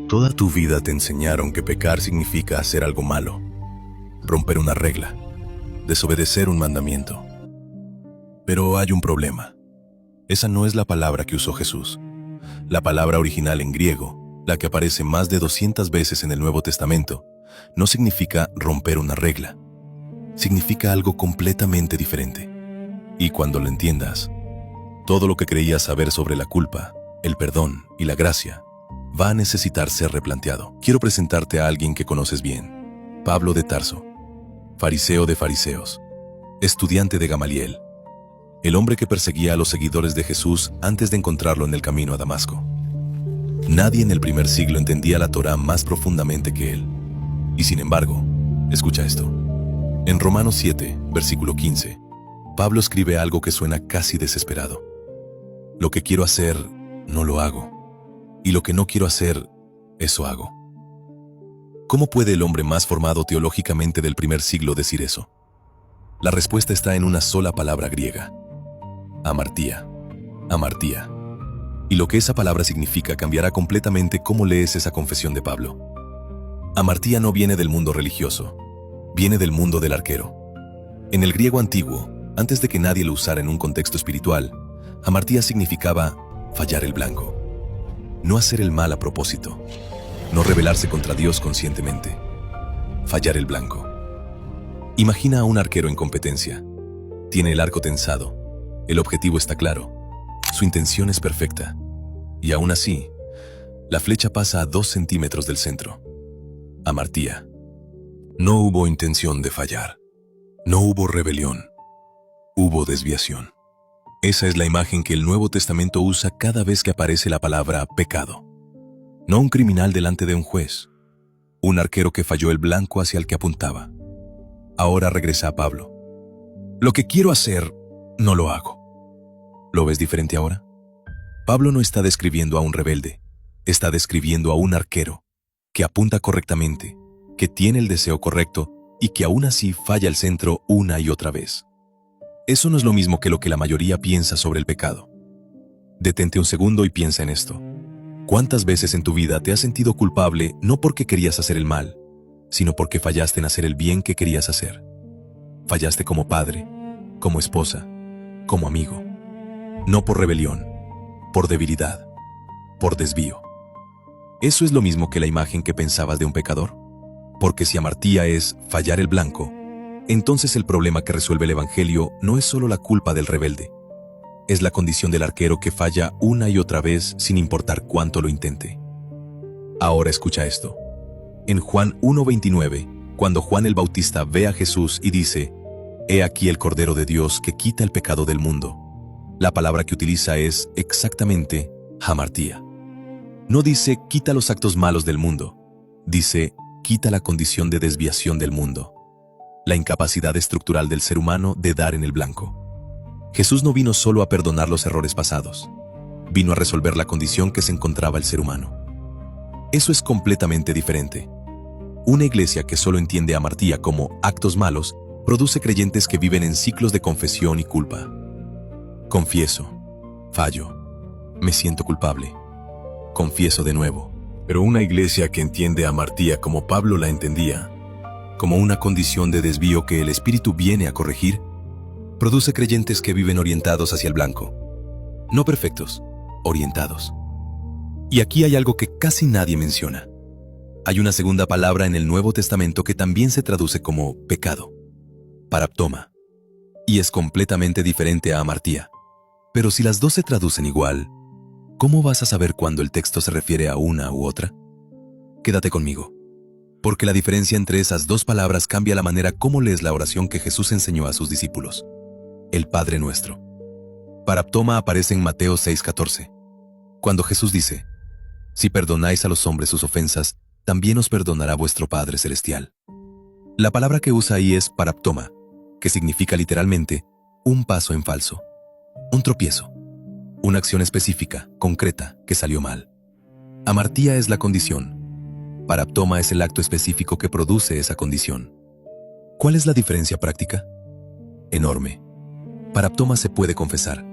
Toda tu vida te enseñaron que pecar significa hacer algo malo, romper una regla, desobedecer un mandamiento. Pero hay un problema. Esa no es la palabra que usó Jesús. La palabra original en griego, la que aparece más de 200 veces en el Nuevo Testamento, no significa romper una regla. Significa algo completamente diferente. Y cuando lo entiendas, todo lo que creías saber sobre la culpa, el perdón y la gracia va a necesitar ser replanteado. Quiero presentarte a alguien que conoces bien. Pablo de Tarso, fariseo de fariseos, estudiante de Gamaliel, el hombre que perseguía a los seguidores de Jesús antes de encontrarlo en el camino a Damasco. Nadie en el primer siglo entendía la Torá más profundamente que él. Y sin embargo, escucha esto. En Romanos 7, versículo 15, Pablo escribe algo que suena casi desesperado. Lo que quiero hacer, no lo hago. Y lo que no quiero hacer, eso hago. ¿Cómo puede el hombre más formado teológicamente del primer siglo decir eso? La respuesta está en una sola palabra griega: amartía. Amartía. Y lo que esa palabra significa cambiará completamente cómo lees esa confesión de Pablo. Amartía no viene del mundo religioso, viene del mundo del arquero. En el griego antiguo, antes de que nadie lo usara en un contexto espiritual, amartía significaba fallar el blanco. No hacer el mal a propósito, no rebelarse contra Dios conscientemente, fallar el blanco. Imagina a un arquero en competencia. Tiene el arco tensado, el objetivo está claro, su intención es perfecta, y aún así, la flecha pasa a 2 centímetros del centro. Amartía. No hubo intención de fallar, no hubo rebelión, hubo desviación. Esa es la imagen que el Nuevo Testamento usa cada vez que aparece la palabra pecado. No un criminal delante de un juez, un arquero que falló el blanco hacia el que apuntaba. Ahora regresa a Pablo. Lo que quiero hacer, no lo hago. ¿Lo ves diferente ahora? Pablo no está describiendo a un rebelde, está describiendo a un arquero que apunta correctamente, que tiene el deseo correcto y que aún así falla el centro una y otra vez. Eso no es lo mismo que lo que la mayoría piensa sobre el pecado. Detente un segundo y piensa en esto. ¿Cuántas veces en tu vida te has sentido culpable no porque querías hacer el mal, sino porque fallaste en hacer el bien que querías hacer? Fallaste como padre, como esposa, como amigo. No por rebelión, por debilidad, por desvío. ¿Eso es lo mismo que la imagen que pensabas de un pecador? Porque si amartía es fallar el blanco, entonces el problema que resuelve el Evangelio no es solo la culpa del rebelde, es la condición del arquero que falla una y otra vez sin importar cuánto lo intente. Ahora escucha esto. En Juan 1:29, cuando Juan el Bautista ve a Jesús y dice: «He aquí el Cordero de Dios que quita el pecado del mundo», la palabra que utiliza es exactamente hamartía. No dice quita los actos malos del mundo, dice quita la condición de desviación del mundo, la incapacidad estructural del ser humano de dar en el blanco. Jesús no vino solo a perdonar los errores pasados, vino a resolver la condición que se encontraba el ser humano. Eso es completamente diferente. Una iglesia que solo entiende amartía como actos malos produce creyentes que viven en ciclos de confesión y culpa. Confieso, fallo, me siento culpable, confieso de nuevo. Pero una iglesia que entiende amartía como Pablo la entendía, como una condición de desvío que el Espíritu viene a corregir, produce creyentes que viven orientados hacia el blanco. No perfectos, orientados. Y aquí hay algo que casi nadie menciona. Hay una segunda palabra en el Nuevo Testamento que también se traduce como pecado, paraptoma, y es completamente diferente a amartía. Pero si las dos se traducen igual, ¿cómo vas a saber cuándo el texto se refiere a una u otra? Quédate conmigo, porque la diferencia entre esas dos palabras cambia la manera como lees la oración que Jesús enseñó a sus discípulos, el Padre Nuestro. Paraptoma aparece en Mateo 6:14, cuando Jesús dice: «Si perdonáis a los hombres sus ofensas, también os perdonará vuestro Padre Celestial». La palabra que usa ahí es paraptoma, que significa literalmente un paso en falso, un tropiezo, una acción específica, concreta, que salió mal. Amartía es la condición. Paraptoma es el acto específico que produce esa condición. ¿Cuál es la diferencia práctica? Enorme. Paraptoma se puede confesar,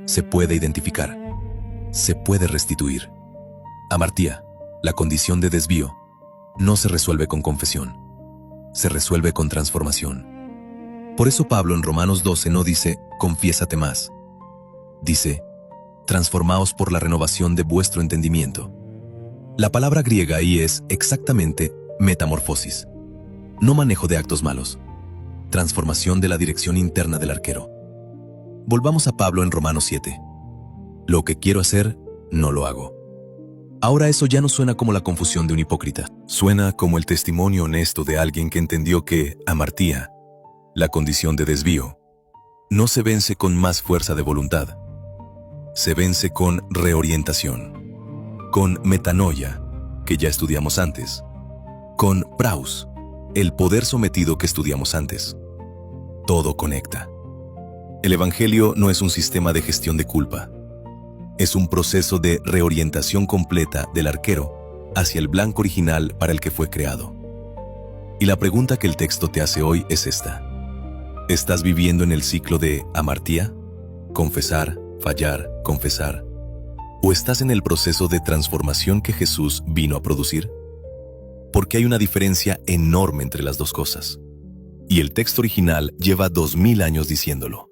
se puede identificar, se puede restituir. Amartía La condición de desvío no se resuelve con confesión, se resuelve con transformación. Por eso Pablo en Romanos 12 no dice, confiésate más. Dice, transformaos por la renovación de vuestro entendimiento. La palabra griega ahí es exactamente metamorfosis. No manejo de actos malos. Transformación de la dirección interna del arquero. Volvamos a Pablo en Romanos 7. Lo que quiero hacer, no lo hago. Ahora eso ya no suena como la confusión de un hipócrita. Suena como el testimonio honesto de alguien que entendió que amartía, la condición de desvío, no se vence con más fuerza de voluntad. Se vence con reorientación, con metanoia, que ya estudiamos antes, con praus, el poder sometido que estudiamos antes. Todo conecta. El Evangelio no es un sistema de gestión de culpa. Es un proceso de reorientación completa del arquero hacia el blanco original para el que fue creado. Y la pregunta que el texto te hace hoy es esta. ¿Estás viviendo en el ciclo de amartía? Confesar, fallar, confesar. ¿O estás en el proceso de transformación que Jesús vino a producir? Porque hay una diferencia enorme entre las dos cosas. Y el texto original lleva 2000 años diciéndolo.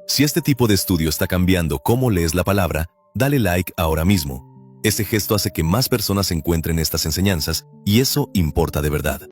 Si este tipo de estudio está cambiando cómo lees la palabra, dale like ahora mismo. Ese gesto hace que más personas encuentren estas enseñanzas y eso importa de verdad.